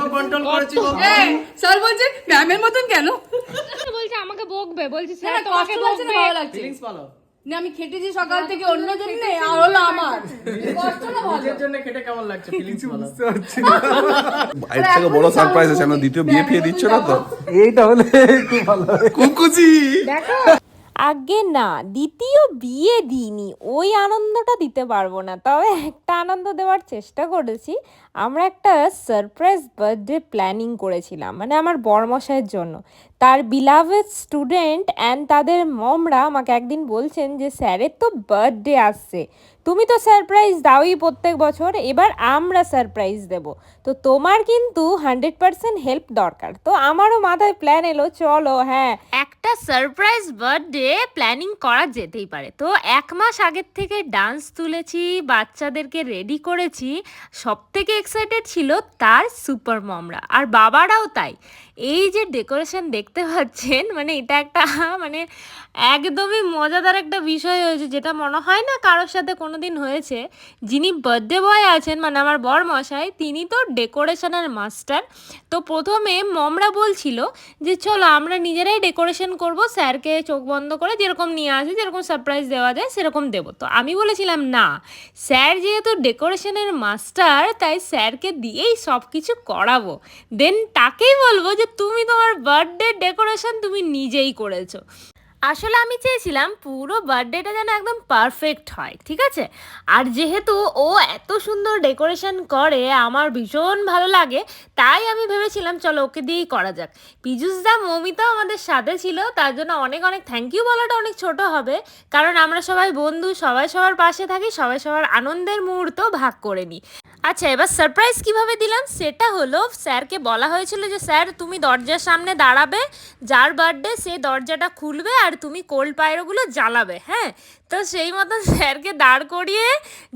কত কন্ট্রোল করেছি স্যার বলছে ম্যামের মতন কেন বলছে আমাকে বকবে, বলছে না, স্যার তোমাকে কষ্ট লাগছে না, বকবে। ভালো লাগছে ফিলিংস ভালো না আমি খেটেছি সকাল থেকে অন্য জন্য আর হলো আমার কষ্ট না ভালো নিজের জন্য খেটে কেমন লাগছে ফিলিংস ভালো এর থেকে বড় সারপ্রাইজ আছে, আমরা দ্বিতীয় বিয়ে ফিয়ে দিচ্ছ না তো? এইটা হলে খুব ভালো হয়। কুকুচি দেখো আগে না, দ্বিতীয় বিয়ে দিইনি, ওই আনন্দটা দিতে পারবো না, তবে একটা আনন্দ দেওয়ার চেষ্টা করেছি। আমরা একটা সারপ্রাইজ বার্থডে প্ল্যানিং করেছিলাম, মানে আমার বরমশাইয়ের জন্য। তার বিলাভেড স্টুডেন্ট অ্যান্ড তাদের মমরা আমাকে একদিন বলছেন যে স্যারের তো বার্থডে আসছে, তুমি তো সারপ্রাইজ দাওই প্রত্যেক বছর, এবার আমরা সারপ্রাইজ দেব, তো তোমার কিন্তু 100% হেল্প দরকার। তো আমারও মাথায় প্ল্যান এলো, চলো হ্যাঁ একটা সারপ্রাইজ বার্থডে প্ল্যানিং করা যেতেই পারে। তো 1 মাস আগের থেকে ডান্স তুলেছি, বাচ্চাদেরকে রেডি করেছি, সব থেকে এক্সাইটেড ছিল তার সুপার মমরা, আর বাবারাও তাই। এই যে ডেকোরেশন দেখতে পাচ্ছেন, মানে এটা একটা মানে একদমই মজাদার একটা বিষয় হয়েছে, যেটা মনে হয় না কারোর সাথে কোনোদিন হয়েছে। যিনি বার্থডে বয় আছেন, মানে আমার বর মশাই, তিনি তো ডেকোরেশনের মাস্টার। তো প্রথমে মমরা বলছিল যে চলো আমরা নিজেরাই ডেকোরেশন করব, স্যারকে চোখ বন্ধ করে যেরকম নিয়ে আসে, যেরকম সারপ্রাইজ দেওয়া যায় সেরকম দেবো। তো আমি বলেছিলাম না, স্যার যেহেতু ডেকোরেশনের মাস্টার, তাই স্যারকে দিয়েই সব কিছু করাবো, দেন তাকেই বলবো যে তুমি তোমার বার্থডে ডেকোরেশন তুমি নিজেই করেছো। আসলে আমি চেয়েছিলাম পুরো বার্থডেটা যেন একদম পারফেক্ট হয়, ঠিক আছে? আর যেহেতু ও এত সুন্দর ডেকোরেশন করে, আমার ভীষণ ভালো লাগে, তাই আমি ভেবেছিলাম চলো ওকে দিয়েই করা যাক। পীযুষদা মৌমিতাও আমাদের সাথে ছিল, তার জন্য অনেক অনেক থ্যাংক ইউ বলাটা অনেক ছোট হবে, কারণ আমরা সবাই বন্ধু, সবাই সবার পাশে থাকি, সবাই সবার আনন্দের মুহূর্ত ভাগ করে নিই। আচ্ছা, এবার সারপ্রাইজ কিভাবে দিলাম সেটা হলো, স্যারকে বলা হয়েছিল যে স্যার তুমি দরজার সামনে দাঁড়াবে, যার বার্থডে সে দরজাটা খুলবে আর তুমি কোল্ড পায়রোগুলো জ্বালাবে, হ্যাঁ? তো সেই মতন স্যারকে দাঁড় করিয়ে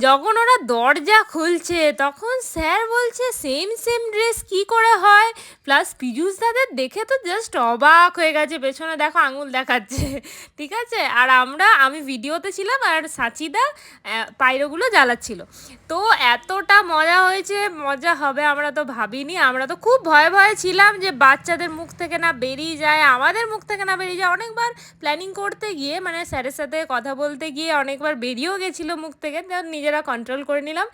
যখন ওরা দরজা খুলছে, তখন স্যার বলছে সেম সেম ড্রেস কি করে হয়, প্লাস পীযুষ দাদের দেখে তো জাস্ট অবাক হয়ে গেছে, পেছনে দেখো আঙুল দেখাচ্ছে, ঠিক আছে? আর আমি ভিডিওতে ছিলাম আর সাচিদা পায়রোগুলো জ্বালাচ্ছিল। তো এতটা মজা হয়েছে, মজা হবে আমরা তো ভাবিনি, আমরা তো খুব ভয়ে ভয়ে ছিলাম যে বাচ্চাদের মুখ থেকে না বেরিয়ে যায়, আমাদের মুখ থেকে না বেরিয়ে যায়। অনেকবার প্ল্যানিং করতে গিয়ে, মানে স্যারের সাথে কথা বলতে গিয়ে অনেকবার বেরিয়েও গেছিলো মুখ থেকে, নিজেরা কন্ট্রোল করে নিলাম।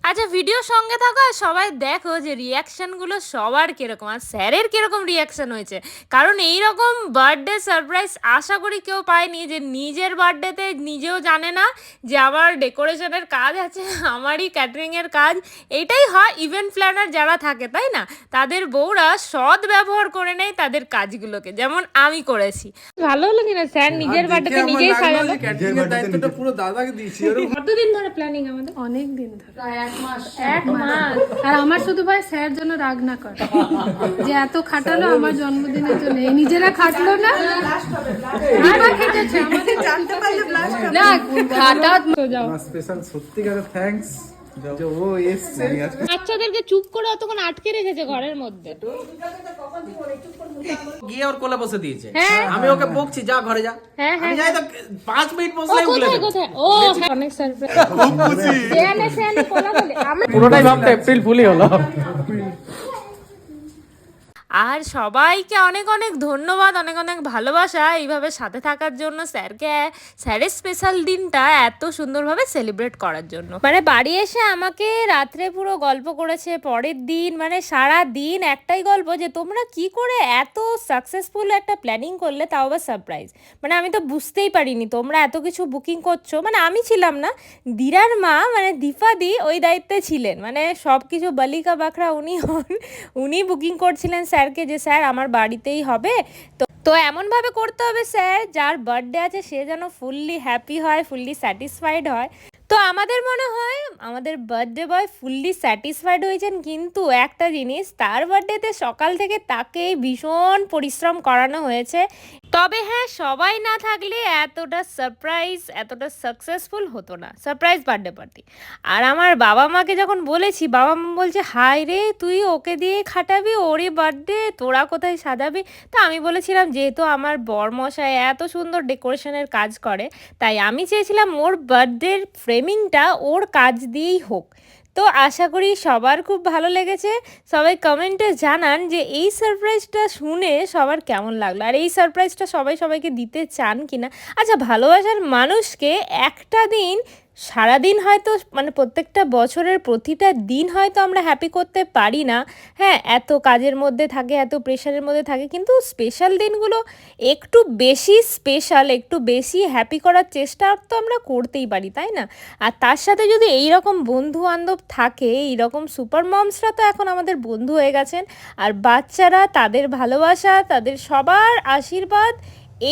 আচ্ছা, ভিডিওর সঙ্গে থাকো আর সবাই দেখো যে রিয়াকশানগুলো সবার কীরকম, আর স্যারের কীরকম রিয়াকশান হয়েছে। কারণ এইরকম বার্থডে সারপ্রাইজ আশা করি কেউ পায়নি, যে নিজের বার্থডেতে নিজেও জানে না যে আমার ডেকোরেশনের কাজ আছে, আমারই ক্যাটারিংয়ের কাজ। এইটাই হয় ইভেন্ট প্ল্যানার যারা থাকে, তাই না? তাদের বউরা সৎ ব্যবহার করে নেয় তাদের কাজগুলোকে, যেমন আমি করেছি। ভালো হলো কিনা স্যার নিজের বার্থডেতে নিজেই সাজালো। ক্যাটারিং এর দায়িত্বটা পুরো দাদাকে দিয়েছি। কতদিন ধরে প্ল্যানিং আমাদের? অনেক দিন ধরে, প্রায় 1 মাস। 1 মাস। আর আমার শুধু ভাই স্যার যেন রাগ না করে যে এত খাটালো আমার জন্মদিনের জন্য, এই নিজেরা খাটলো না, দিবা খেটেছে আমাদের জানতে পারলে ব্লাস্ট হবে না খাটা আমার স্পেশাল সত্যিকারের থ্যাঙ্কস যে ও এসছে আজকে। বাচ্চাদেরকে চুপ করে অতক্ষণ আটকে রেখেছে ঘরের মধ্যে। গিয়ে ওর কোলে বসে দিয়েছে, হ্যাঁ। আমি ওকে বকছি যা ঘরে যা, হ্যাঁ, আমি যাই তো 5 মিনিট ও বসলেই ভুলে কোথায় যাবে। কোথায়, ও অনেক সারপ্রাইজ। সেয়ানে কোলা বলে আমরা পুরোটাই ভাবতে এপ্রিল ফুলই হলো। আর সবাইকে অনেক অনেক ধন্যবাদ, অনেক অনেক ভালোবাসা এইভাবে সাথে থাকার জন্য, স্যারের স্পেশাল দিনটা এত সুন্দরভাবে সেলিব্রেট করার জন্য। মানে বাড়ি এসে আমাকে রাত্রে পুরো গল্প করেছে, পরের দিন মানে সারা দিন একটাই গল্প, যে তোমরা কি করে এত সাকসেসফুল একটা প্ল্যানিং করলে, তাও আবার সারপ্রাইজ। মানে আমি তো বুঝতেই পারিনি তোমরা এত কিছু বুকিং করছো, মানে আমি ছিলাম না, দিরার মা মানে দীপাদি ওই দায়িত্বে ছিলেন, মানে সব কিছু বালিকা বাখরা উনি বুকিং করছিলেন স্যারকে, যে স্যার আমার বাড়িতেই হবে, তো এমনভাবে করতে হবে স্যার যার বার্থডে আছে সে যেন ফুললি হ্যাপি হয়, ফুললি স্যাটিসফাইড হয়। তো আমাদের মনে হয় আমাদের বার্থডে বয় ফুললি স্যাটিসফাইড হয়েছেন, কিন্তু একটা জিনিস, তার বার্থডেতে সকাল থেকে তাকে ভীষণ পরিশ্রম করানো হয়েছে। তবে হ্যাঁ, সবাই না থাকলে এতটা সারপ্রাইজ, এতটা সাকসেসফুল হতো না সারপ্রাইজ বার্থডে পার্টি। আর আমার বাবা মাকে যখন বলেছি, বাবা মা বলছে হায় রে তুই ওকে দিয়ে খাটাবি, ওরে বার্থডে তোরা কোথায় সাজাবি। তো আমি বলেছিলাম যেহেতু আমার বরমশাই এত সুন্দর ডেকোরেশনের কাজ করে, তাই আমি চেয়েছিলাম ওর বার্থডের ফ্রেমিংটা ওর কাজ দিয়েই হোক। তো আশা করি সবার খুব ভালো লেগেছে। সবাই কমেন্টে জানান যে এই সারপ্রাইজটা শুনে সবার কেমন লাগলো, আর এই সারপ্রাইজটা সবাই সবাইকে দিতে চান কিনা। আচ্ছা, ভালোবাসার মানুষকে একটা দিন, সারাদিন হয়তো মানে প্রত্যেকটা বছরের প্রতিটা দিন হয়তো আমরা হ্যাপি করতে পারি না, হ্যাঁ, এত কাজের মধ্যে থাকে, এত প্রেশারের মধ্যে থাকে, কিন্তু স্পেশাল দিনগুলো একটু বেশি স্পেশাল, একটু বেশি হ্যাপি করার চেষ্টা তো আমরা করতেই পারি, তাই না? আর তার সাথে যদি এই রকম বন্ধু বান্ধব থাকে, এইরকম সুপার মমসরা তো এখন আমাদের বন্ধু হয়ে গেছেন, আর বাচ্চারা, তাদের ভালোবাসা, তাদের সবার আশীর্বাদ,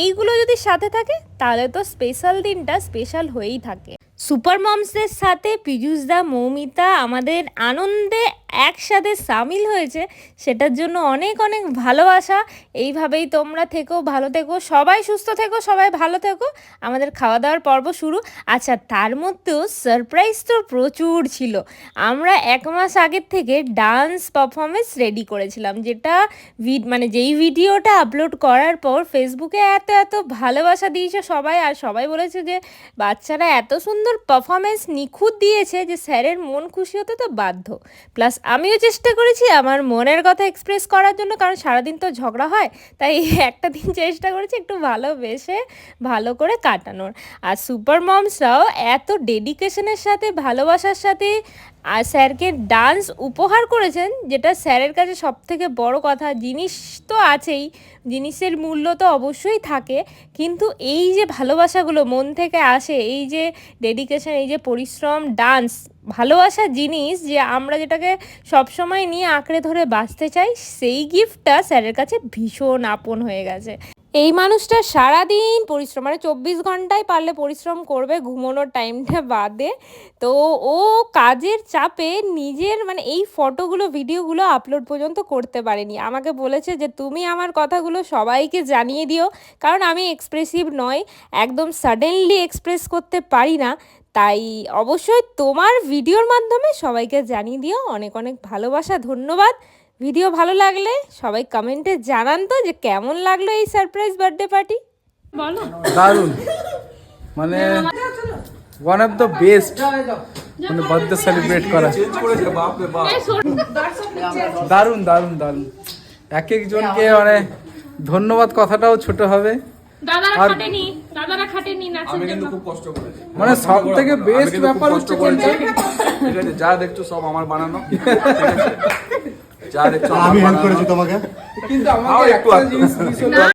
এইগুলো যদি সাথে থাকে তাহলে তো স্পেশাল দিনটা স্পেশাল হয়েই থাকে। সুপার মমসদের সাথে পীযূষদা, মৌমিতা আমাদের আনন্দে একসাথে সামিল হয়েছে, সেটার জন্য অনেক অনেক ভালোবাসা। এইভাবেই তোমরা থেকো, ভালো থেকো, সবাই সুস্থ থেকো, সবাই ভালো থেকো। আমাদের খাওয়া দাওয়ার পর্ব শুরু। আচ্ছা, তার মধ্যেও সারপ্রাইজ তো প্রচুর ছিল। আমরা 1 মাস আগের থেকে ডান্স পারফরমেন্স রেডি করেছিলাম, যেটা মানে যেই ভিডিওটা আপলোড করার পর ফেসবুকে এত এত ভালোবাসা দিয়েছে সবাই, আর সবাই বলেছে যে বাচ্চারা এত সুন্দর পারফরমেন্স নিখুঁত দিয়েছে যে স্যারের মন খুশি হতে তো বাধ্য। প্লাস আমিও চেষ্টা করেছি আমার মনের কথা এক্সপ্রেস করার জন্য, কারণ সারাদিন তো ঝগড়া হয়, তাই একটা দিন চেষ্টা করেছি একটু ভালোবেসে ভালো করে কাটানোর। আর সুপার মমসরাও এত ডেডিকেশনের সাথে, ভালোবাসার সাথে আর স্যারকে ডান্স উপহার করেছেন, যেটা স্যারের কাছে সবথেকে বড় কথা। জিনিস তো আছেই, জিনিসের মূল্য তো অবশ্যই থাকে, কিন্তু এই যে ভালোবাসাগুলো মন থেকে আসে, এই যে ডেডিকেশন, এই যে পরিশ্রম, ডান্স, ভালোবাসার জিনিস যে আমরা যেটাকে সবসময় নিয়ে আঁকড়ে ধরে বাঁচতে চাই, সেই গিফটটা স্যারের কাছে ভীষণ আপন হয়ে গেছে। এই মানুষটা সারাদিন পরিশ্রম, মানে 24 ঘন্টায় পারলে পরিশ্রম করবে, ঘুমানোর টাইমটা বাদে। তো ও কাজের চাপে নিজের মানে এই ফটোগুলো, ভিডিওগুলো আপলোড পর্যন্ত করতে পারেনি। আমাকে বলেছে যে তুমি আমার কথাগুলো সবাইকে জানিয়ে দিও, কারণ আমি এক্সপ্রেসিভ নই, একদম সাডেনলি এক্সপ্রেস করতে পারি না, তাই অবশ্যই তোমার ভিডিওর মাধ্যমে সবাইকে জানিয়ে দিও। অনেক অনেক ভালোবাসা, ধন্যবাদ। ভিডিও ভালো লাগলে সবাই কমেন্টে জানান তো যে কেমন লাগলো এই সারপ্রাইজ বার্থডে পার্টি। বলো। দারুণ, মানে ওয়ান অফ দ্য বেস্ট, মানে বার্থডে সেলিব্রেট করা। দারুণ দারুণ দারুণ। এক একজনকে মানে ধন্যবাদ কথাটাও ছোট হবে। দাদারা খাটেনি নাচের আমি কিন্তু জন্য। খুব কষ্ট করেছি, মানে সব থেকে বেস্ট ব্যাপার হচ্ছে কোনটা? ঠিক আছে, যা দেখছো সব আমার বানানো, ঠিক আছে? যা দেখছো আমি হেল্প করেছি তোমাকে। কিন্তু তাও আমাকে একটু একটা আধটু। জিনিস মিস হলো।